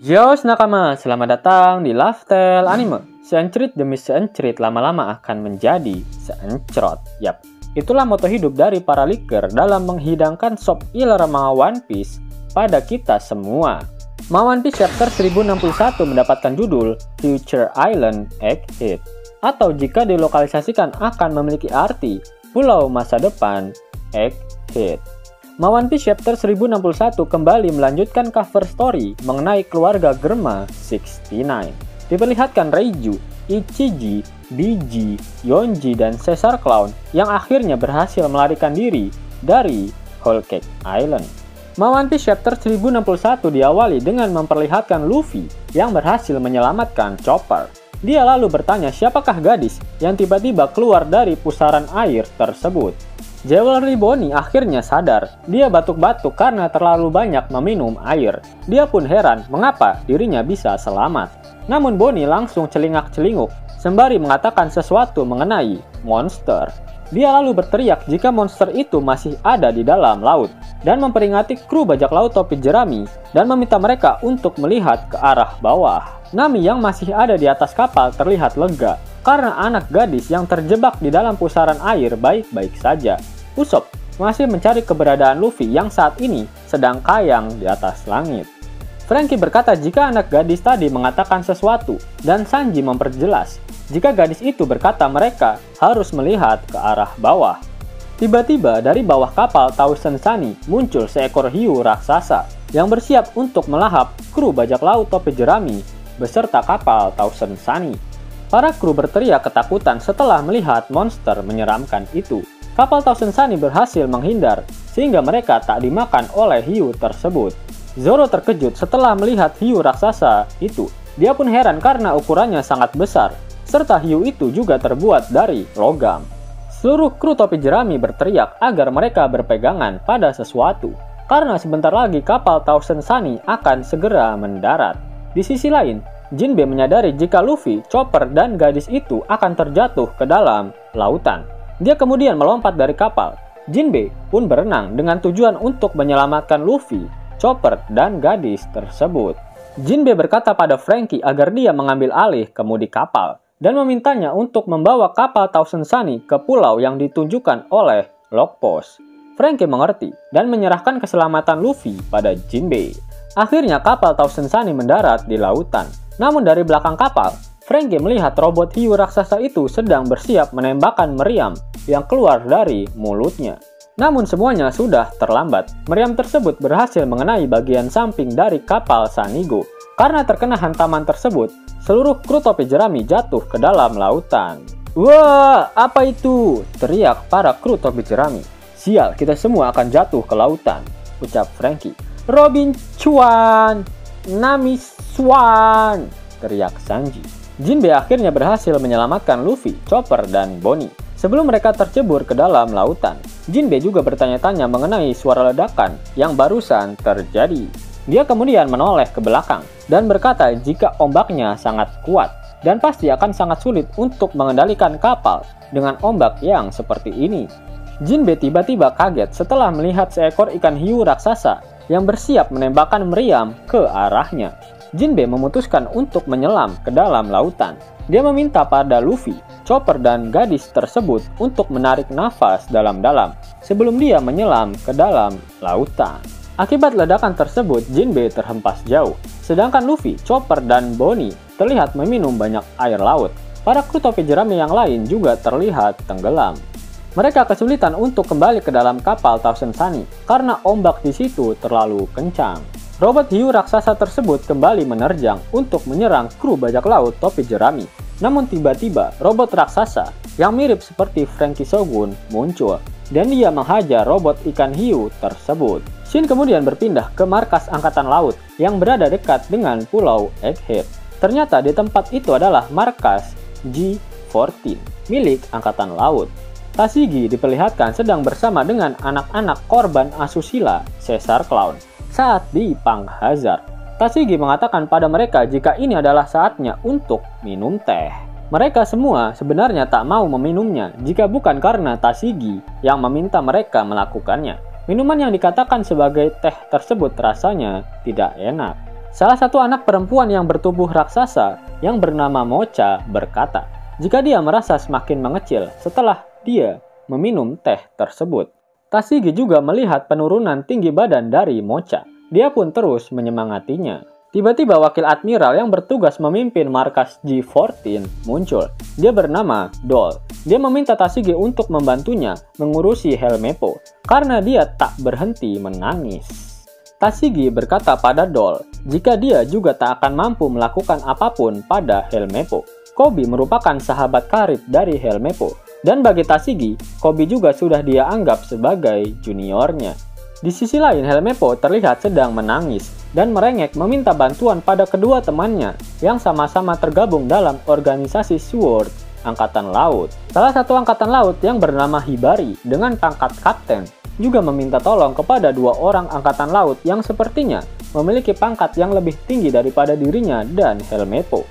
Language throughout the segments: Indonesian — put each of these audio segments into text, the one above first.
Zeus nakama, selamat datang di Lifestyle Anime. Seencerit demi seencerit lama-lama akan menjadi seencerot. Yap, itulah moto hidup dari para leaker dalam menghidangkan sop iler manga One Piece pada kita semua. Manga One Piece chapter 1061 mendapatkan judul Future Island Egghead, atau jika dilokalisasikan akan memiliki arti Pulau Masa Depan Egghead. Manga One Piece chapter 1061 kembali melanjutkan cover story mengenai keluarga Germa 69. Diperlihatkan Reiju, Ichiji, Biji, Yonji, dan Caesar Clown yang akhirnya berhasil melarikan diri dari Whole Cake Island. Manga One Piece chapter 1061 diawali dengan memperlihatkan Luffy yang berhasil menyelamatkan Chopper. Dia lalu bertanya siapakah gadis yang tiba-tiba keluar dari pusaran air tersebut. Jewelry Bonnie akhirnya sadar. Dia batuk-batuk karena terlalu banyak meminum air. Dia pun heran mengapa dirinya bisa selamat. Namun Bonnie langsung celingak-celinguk sembari mengatakan sesuatu mengenai monster. Dia lalu berteriak jika monster itu masih ada di dalam laut dan memperingati kru bajak laut topi jerami dan meminta mereka untuk melihat ke arah bawah. Nami yang masih ada di atas kapal terlihat lega karena anak gadis yang terjebak di dalam pusaran air baik-baik saja. Usopp masih mencari keberadaan Luffy yang saat ini sedang kayang di atas langit. Franky berkata jika anak gadis tadi mengatakan sesuatu dan Sanji memperjelas jika gadis itu berkata mereka harus melihat ke arah bawah. Tiba-tiba dari bawah kapal Thousand Sunny muncul seekor hiu raksasa yang bersiap untuk melahap kru bajak laut topi jerami beserta kapal Thousand Sunny. Para kru berteriak ketakutan setelah melihat monster menyeramkan itu. Kapal Thousand Sunny berhasil menghindar sehingga mereka tak dimakan oleh hiu tersebut. Zoro terkejut setelah melihat hiu raksasa itu. Dia pun heran karena ukurannya sangat besar, serta hiu itu juga terbuat dari logam. Seluruh kru topi jerami berteriak agar mereka berpegangan pada sesuatu, karena sebentar lagi kapal Thousand Sunny akan segera mendarat. Di sisi lain, Jinbe menyadari jika Luffy, Chopper, dan gadis itu akan terjatuh ke dalam lautan. Dia kemudian melompat dari kapal. Jinbe pun berenang dengan tujuan untuk menyelamatkan Luffy, Chopper, dan gadis tersebut. Jinbe berkata pada Franky agar dia mengambil alih kemudi kapal dan memintanya untuk membawa kapal Thousand Sunny ke pulau yang ditunjukkan oleh log post. Franky mengerti dan menyerahkan keselamatan Luffy pada Jinbe. Akhirnya kapal Thousand Sunny mendarat di lautan. Namun dari belakang kapal, Franky melihat robot hiu raksasa itu sedang bersiap menembakkan meriam yang keluar dari mulutnya. Namun semuanya sudah terlambat. Meriam tersebut berhasil mengenai bagian samping dari kapal Sanigo. Karena terkena hantaman tersebut, seluruh kru topi jerami jatuh ke dalam lautan. Wah, apa itu? Teriak para kru topi jerami. Sial, kita semua akan jatuh ke lautan, ucap Franky. Robin Chuan, Nami Swan, teriak Sanji. Jinbe akhirnya berhasil menyelamatkan Luffy, Chopper, dan Bonnie sebelum mereka tercebur ke dalam lautan. Jinbe juga bertanya-tanya mengenai suara ledakan yang barusan terjadi. Dia kemudian menoleh ke belakang dan berkata jika ombaknya sangat kuat dan pasti akan sangat sulit untuk mengendalikan kapal dengan ombak yang seperti ini. Jinbe tiba-tiba kaget setelah melihat seekor ikan hiu raksasa yang bersiap menembakkan meriam ke arahnya. Jinbe memutuskan untuk menyelam ke dalam lautan. Dia meminta pada Luffy, Chopper, dan gadis tersebut untuk menarik nafas dalam-dalam sebelum dia menyelam ke dalam lautan. Akibat ledakan tersebut, Jinbe terhempas jauh, sedangkan Luffy, Chopper, dan Bonnie terlihat meminum banyak air laut. Para kru topi jerami yang lain juga terlihat tenggelam. Mereka kesulitan untuk kembali ke dalam kapal Thousand Sunny karena ombak di situ terlalu kencang. Robot hiu raksasa tersebut kembali menerjang untuk menyerang kru bajak laut topi jerami. Namun tiba-tiba robot raksasa yang mirip seperti Franky Shogun muncul dan dia menghajar robot ikan hiu tersebut. Shin kemudian berpindah ke markas angkatan laut yang berada dekat dengan pulau Egghead. Ternyata di tempat itu adalah markas G14 milik angkatan laut. Tashigi diperlihatkan sedang bersama dengan anak-anak korban asusila Caesar Clown saat di Pang Hazard. Tashigi mengatakan pada mereka jika ini adalah saatnya untuk minum teh. Mereka semua sebenarnya tak mau meminumnya jika bukan karena Tashigi yang meminta mereka melakukannya. Minuman yang dikatakan sebagai teh tersebut rasanya tidak enak. Salah satu anak perempuan yang bertubuh raksasa yang bernama Mocha berkata, jika dia merasa semakin mengecil setelah dia meminum teh tersebut. Tasigi juga melihat penurunan tinggi badan dari Mocha. Dia pun terus menyemangatinya. Tiba-tiba wakil admiral yang bertugas memimpin markas G14 muncul. Dia bernama Doll. Dia meminta Tasigi untuk membantunya mengurusi Helmeppo karena dia tak berhenti menangis. Tasigi berkata pada Doll jika dia juga tak akan mampu melakukan apapun pada Helmeppo. Koby merupakan sahabat karib dari Helmeppo, dan bagi Tasigi, Koby juga sudah dia anggap sebagai juniornya. Di sisi lain, Helmeppo terlihat sedang menangis dan merengek meminta bantuan pada kedua temannya yang sama-sama tergabung dalam organisasi Sword Angkatan Laut. Salah satu angkatan laut yang bernama Hibari dengan pangkat kapten juga meminta tolong kepada dua orang angkatan laut yang sepertinya memiliki pangkat yang lebih tinggi daripada dirinya dan Helmeppo.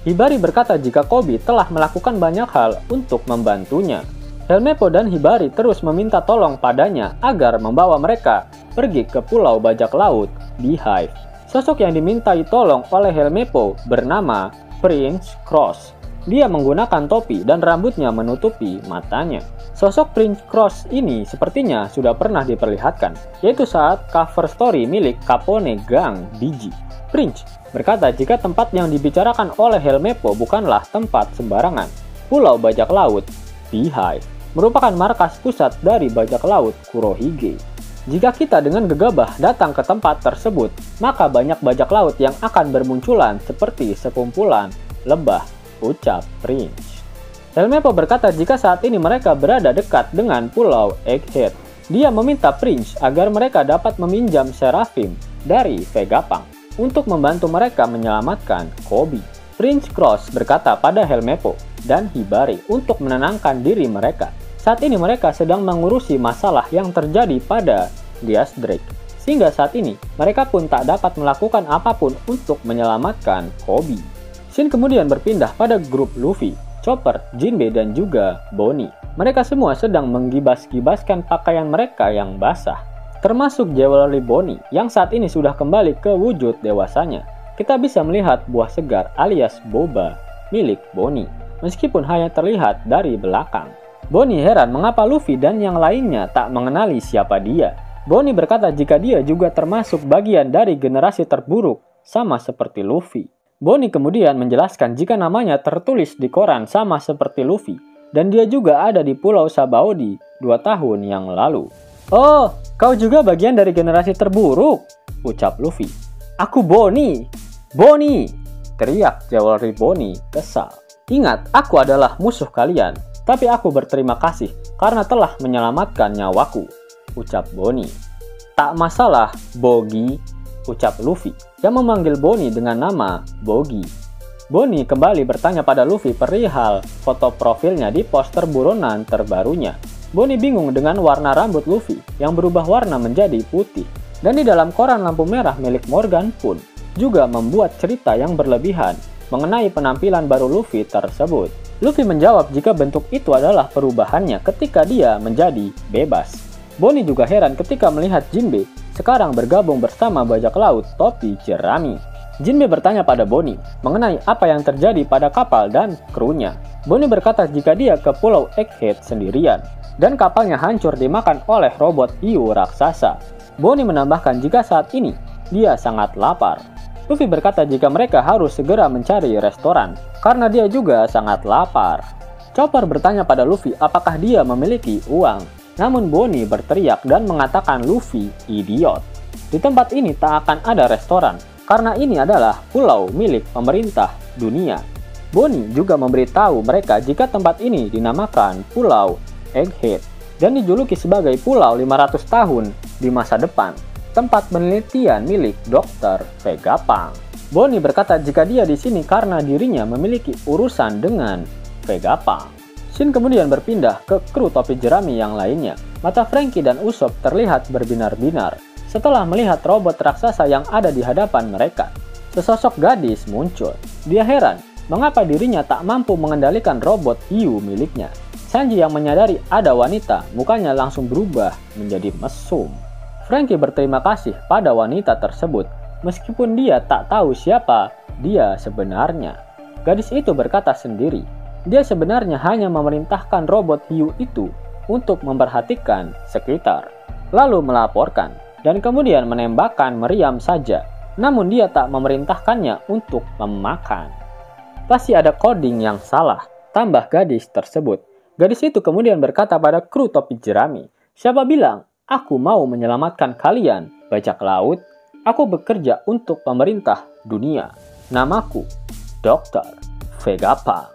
Hibari berkata jika Koby telah melakukan banyak hal untuk membantunya. Helmeppo dan Hibari terus meminta tolong padanya agar membawa mereka pergi ke pulau bajak laut Beehive. Sosok yang dimintai tolong oleh Helmeppo bernama Prince Cross. Dia menggunakan topi dan rambutnya menutupi matanya. Sosok Prince Cross ini sepertinya sudah pernah diperlihatkan, yaitu saat cover story milik Capone Gang Biji. Prince berkata jika tempat yang dibicarakan oleh Helmeppo bukanlah tempat sembarangan. Pulau bajak laut Beehive merupakan markas pusat dari bajak laut Kurohige. Jika kita dengan gegabah datang ke tempat tersebut, maka banyak bajak laut yang akan bermunculan seperti sekumpulan lebah, ucap Prince. Helmeppo berkata jika saat ini mereka berada dekat dengan pulau Egghead. Dia meminta Prince agar mereka dapat meminjam Seraphim dari Vegapunk untuk membantu mereka menyelamatkan Koby. Prince Cross berkata pada Helmeppo dan Hibari untuk menenangkan diri mereka. Saat ini mereka sedang mengurusi masalah yang terjadi pada Geass Drake. Sehingga saat ini mereka pun tak dapat melakukan apapun untuk menyelamatkan Koby. Scene kemudian berpindah pada grup Luffy, Chopper, Jinbe, dan juga Bonnie. Mereka semua sedang menggibas-gibaskan pakaian mereka yang basah. Termasuk Jewelry Bonnie yang saat ini sudah kembali ke wujud dewasanya. Kita bisa melihat buah segar alias boba milik Bonnie, meskipun hanya terlihat dari belakang. Bonnie heran mengapa Luffy dan yang lainnya tak mengenali siapa dia. Bonnie berkata jika dia juga termasuk bagian dari generasi terburuk, sama seperti Luffy. Bonnie kemudian menjelaskan jika namanya tertulis di koran sama seperti Luffy, dan dia juga ada di Pulau Sabaody 2 tahun yang lalu. Oh, kau juga bagian dari generasi terburuk, ucap Luffy. Aku Bonnie! Bonnie! Teriak Jewelry Bonnie kesal. Ingat, aku adalah musuh kalian, tapi aku berterima kasih karena telah menyelamatkan nyawaku, ucap Bonnie. Tak masalah, Bogi, ucap Luffy yang memanggil Bonnie dengan nama Bogi. Bonnie kembali bertanya pada Luffy perihal foto profilnya di poster buronan terbarunya. Bonnie bingung dengan warna rambut Luffy yang berubah warna menjadi putih. Dan di dalam koran lampu merah milik Morgan pun juga membuat cerita yang berlebihan mengenai penampilan baru Luffy tersebut. Luffy menjawab jika bentuk itu adalah perubahannya ketika dia menjadi bebas. Bonnie juga heran ketika melihat Jinbe sekarang bergabung bersama bajak laut topi jerami. Jinbe bertanya pada Bonnie mengenai apa yang terjadi pada kapal dan krunya. Bonnie berkata jika dia ke Pulau Egghead sendirian dan kapalnya hancur dimakan oleh robot hiu raksasa. Bonnie menambahkan jika saat ini dia sangat lapar. Luffy berkata jika mereka harus segera mencari restoran karena dia juga sangat lapar. Chopper bertanya pada Luffy apakah dia memiliki uang. Namun Bonnie berteriak dan mengatakan Luffy idiot. Di tempat ini tak akan ada restoran karena ini adalah pulau milik pemerintah dunia. Bonnie juga memberitahu mereka jika tempat ini dinamakan Pulau Egghead dan dijuluki sebagai Pulau 500 tahun di masa depan, tempat penelitian milik Dr. Vegapunk. Bonnie berkata jika dia di sini karena dirinya memiliki urusan dengan Vegapunk. Shin kemudian berpindah ke kru topi jerami yang lainnya. Mata Franky dan Usopp terlihat berbinar-binar setelah melihat robot raksasa yang ada di hadapan mereka. Sesosok gadis muncul. Dia heran mengapa dirinya tak mampu mengendalikan robot hiu miliknya. Sanji yang menyadari ada wanita, mukanya langsung berubah menjadi mesum. Franky berterima kasih pada wanita tersebut meskipun dia tak tahu siapa dia sebenarnya. Gadis itu berkata sendiri, dia sebenarnya hanya memerintahkan robot hiu itu untuk memperhatikan sekitar, lalu melaporkan, dan kemudian menembakkan meriam saja. Namun dia tak memerintahkannya untuk memakan. Pasti ada coding yang salah, tambah gadis tersebut. Gadis itu kemudian berkata pada kru topi jerami, siapa bilang aku mau menyelamatkan kalian, bajak laut? Aku bekerja untuk pemerintah dunia. Namaku Dr. Vegapunk.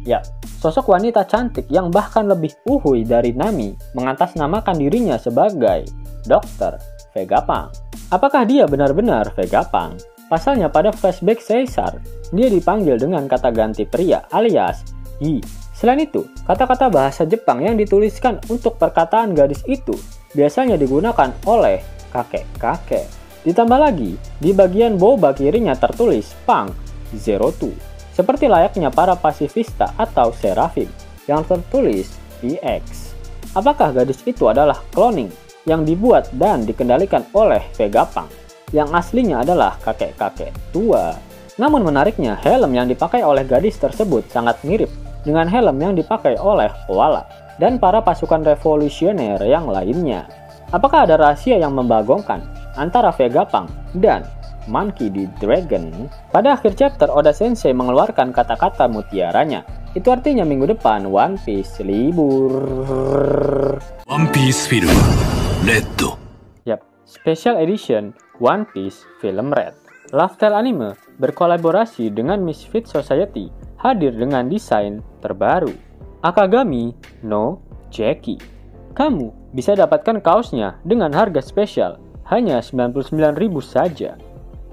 Ya, sosok wanita cantik yang bahkan lebih uhuy dari Nami mengatasnamakan dirinya sebagai Dr. Vegapunk. Apakah dia benar-benar Vegapunk? Pasalnya pada flashback Caesar, dia dipanggil dengan kata ganti pria alias Yi. Selain itu, kata-kata bahasa Jepang yang dituliskan untuk perkataan gadis itu biasanya digunakan oleh kakek-kakek. Ditambah lagi, di bagian boba kirinya tertulis Punk 02, seperti layaknya para pasifista atau Seraphim yang tertulis PX. Apakah gadis itu adalah cloning yang dibuat dan dikendalikan oleh Vegapunk, yang aslinya adalah kakek-kakek tua? Namun menariknya, helm yang dipakai oleh gadis tersebut sangat mirip dengan helm yang dipakai oleh koala dan para pasukan revolusioner yang lainnya. Apakah ada rahasia yang membagongkan antara Vegapunk dan Monkey D. Dragon? Pada akhir chapter, Oda Sensei mengeluarkan kata-kata mutiaranya. Itu artinya minggu depan One Piece libur. One Piece Film Red. Yap, Special Edition One Piece Film Red. Lifestyle Anime berkolaborasi dengan Misfit Society hadir dengan desain terbaru. Akagami no Jackie. Kamu bisa dapatkan kaosnya dengan harga spesial hanya 99.000 saja.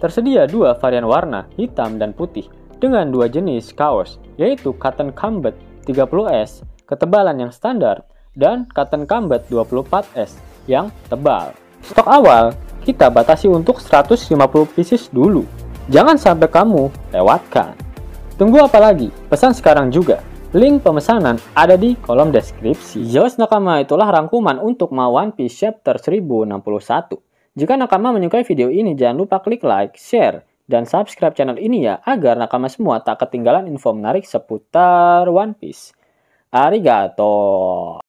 Tersedia dua varian warna, hitam dan putih, dengan dua jenis kaos, yaitu Cotton Combat 30S, ketebalan yang standar, dan Cotton Combat 24S, yang tebal. Stok awal, kita batasi untuk 150 pieces dulu. Jangan sampai kamu lewatkan. Tunggu apa lagi? Pesan sekarang juga. Link pemesanan ada di kolom deskripsi. Yos nakama, itulah rangkuman untuk One Piece chapter 1061. Jika nakama menyukai video ini, jangan lupa klik like, share, dan subscribe channel ini ya, agar nakama semua tak ketinggalan info menarik seputar One Piece. Arigato.